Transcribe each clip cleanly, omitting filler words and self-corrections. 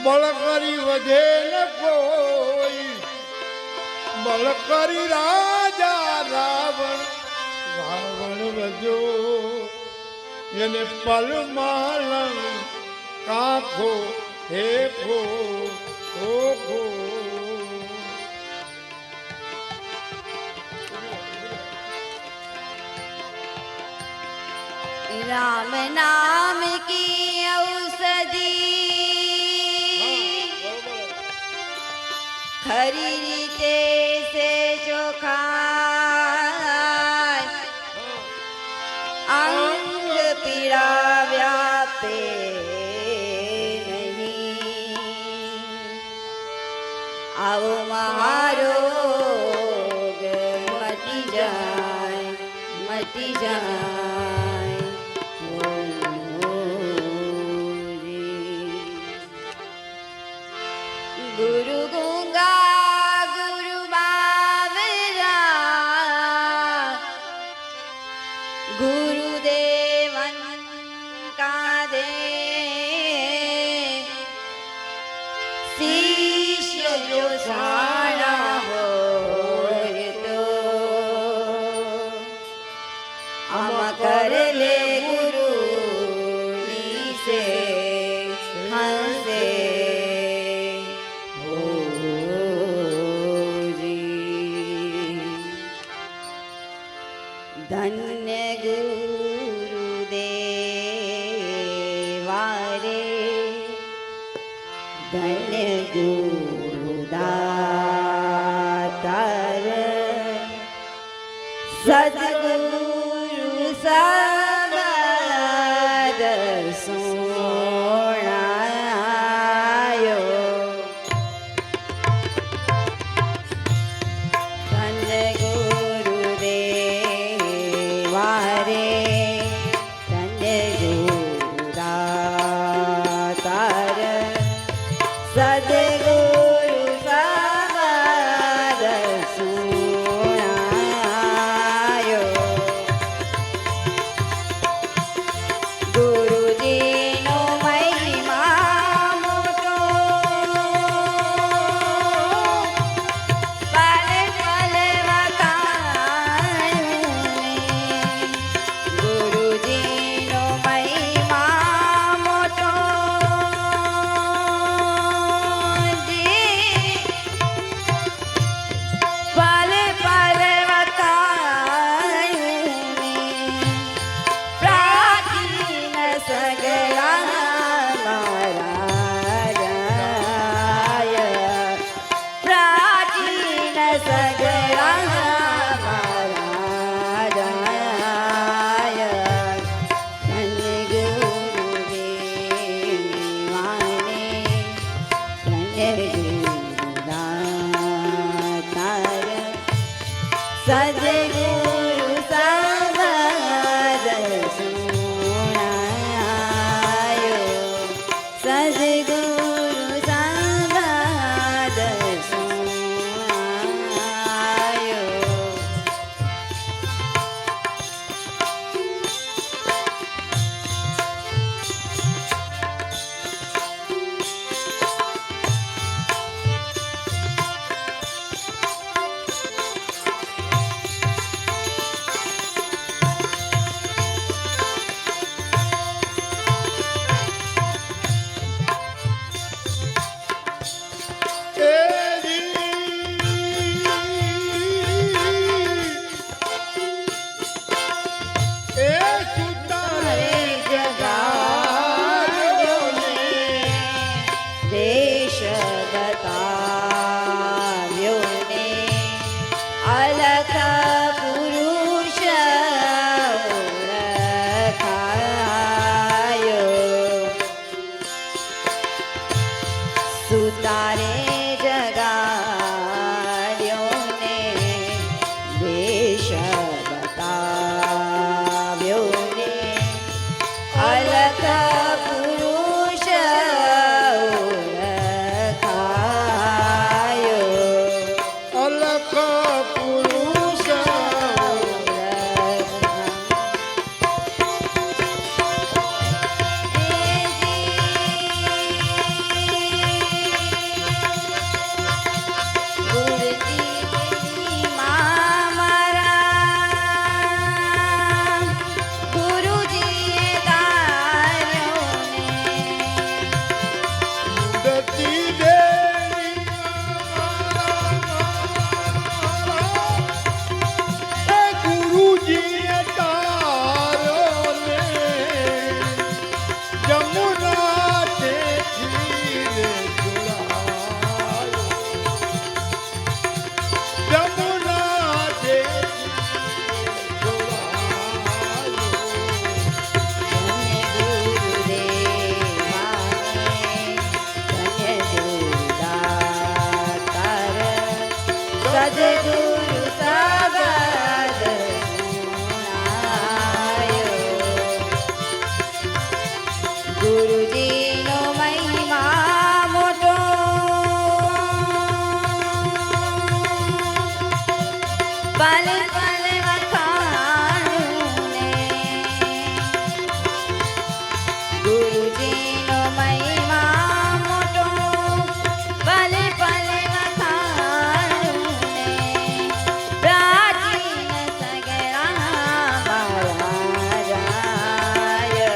બળ કરી વધે ન કોઈ, બળ કરી રાજા રાવણ વધ્યો, એને પલમાલમ કાખો હેખો ઓખો. राम नाम की औषधि खरी रीते से जो खाय, अंग पीड़ा व्यापे नहीं, आओ महारोग मटी जाए मटी जाए. गुरु गूंगा गुरु बावरा, गुरुदेवन का दे शिष्य जो साड़ा हो तो हम कर ले गुरु से हंसे. धन्य गुरुदेवा रे, धन्य गुरुदाता रे, सद्गुरु सबद सोणायो. धन्य सद्गुरु सबद सुनायो. गुरुजी नो महिमा मोटो, पल पल वखाणुं. गुरुजी नो महिमा मोटो, सद्गुरु सबद सुनायो. ગુરુજીનો મહિમા મોટો પલ પલ વખાણું ને ગુરુજીનો મહિમા મોટો પલ પલ વખાણું ને પ્રાચીન સગળા મારા રાય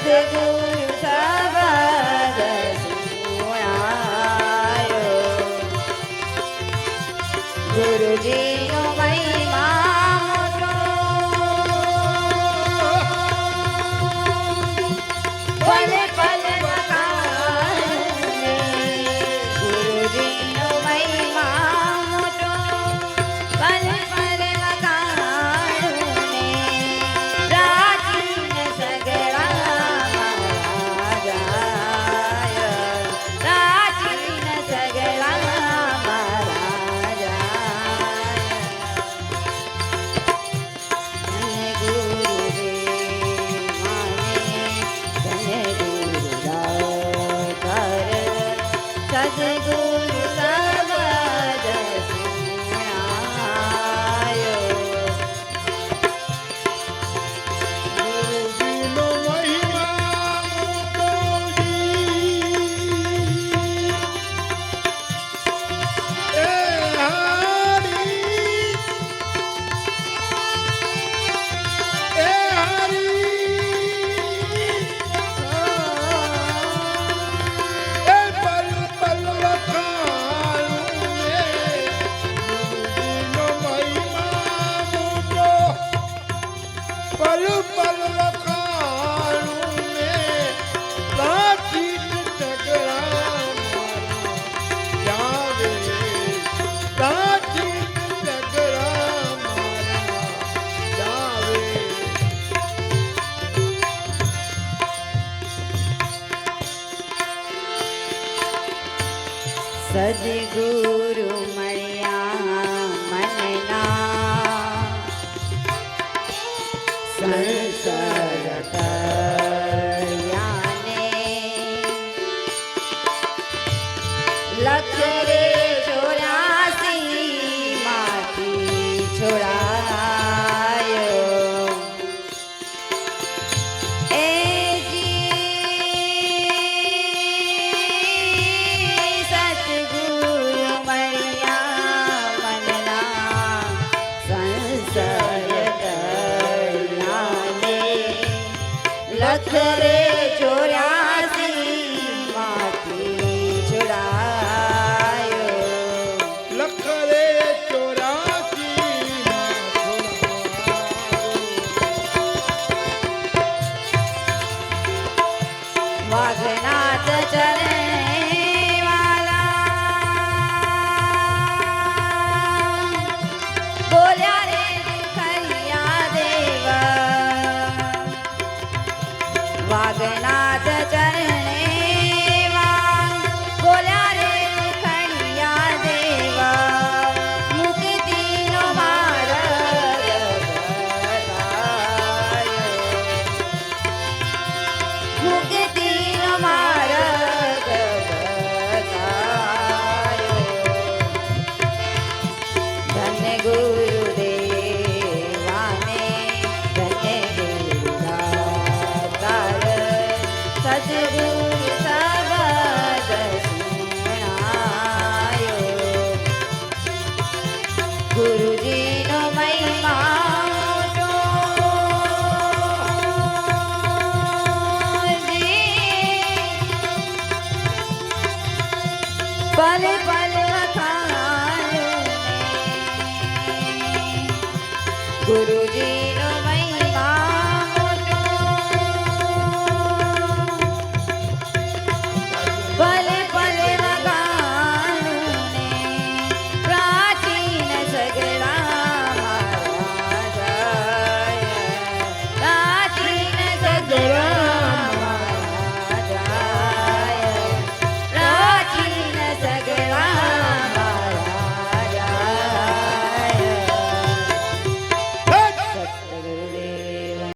સદગુરુ શબ્દ સુણાયો ગુરુજીનો મહિમા મોટો પલ પલ વખાણે ગુરુજીનો મહિમા મોટો પલ પલ વખાણે પ્રાચીન સગળા મહારાજાય પ્રાચીન સગળા મહારાજાય ધન્ય ગુરુદેવ માને ધન્ય ગુરુદાતાર સદગુરુ શબ્દ સુણાયો ગુરુજીનો મહિમા મોટોજી. એ હારી, એ હારી, એ પલ પલ વખાણું ને ગુરુજીનો મહિમા મોટો પલ પલ વખાણું ને પ્રાચીન સગળા મારા જાવે પ્રાચીન સગળા મારા જાવે. સદગુરુ મળ્યા મનના સંસાર તર્યાને લખ રે 84 માંથી છોડાયો એ સતગુરુ મળ્યા મનના સંસાર તર્યાને લખ રે 84 માંથી છોડાયો લખ રે 84 માં છોડાયો. વાઘનાથ ચરણે વાલા બોલ્યા રે દુખરિયા દેવ વાઘનાથ ચરણે બોલ્યા રે દુખરિયા દેવ મુક્તિનો માર્ગ બતાયો મુક્તિનો માર્ગ બતાયો ધન્ય ગુરુદેવાને ધન્ય ગુરુદાતાર સદગુરુ શબ્દ સુણાયો ગુરુજીનો મહિમા મોટો પલ પલ વખાણું ગુરુજીનો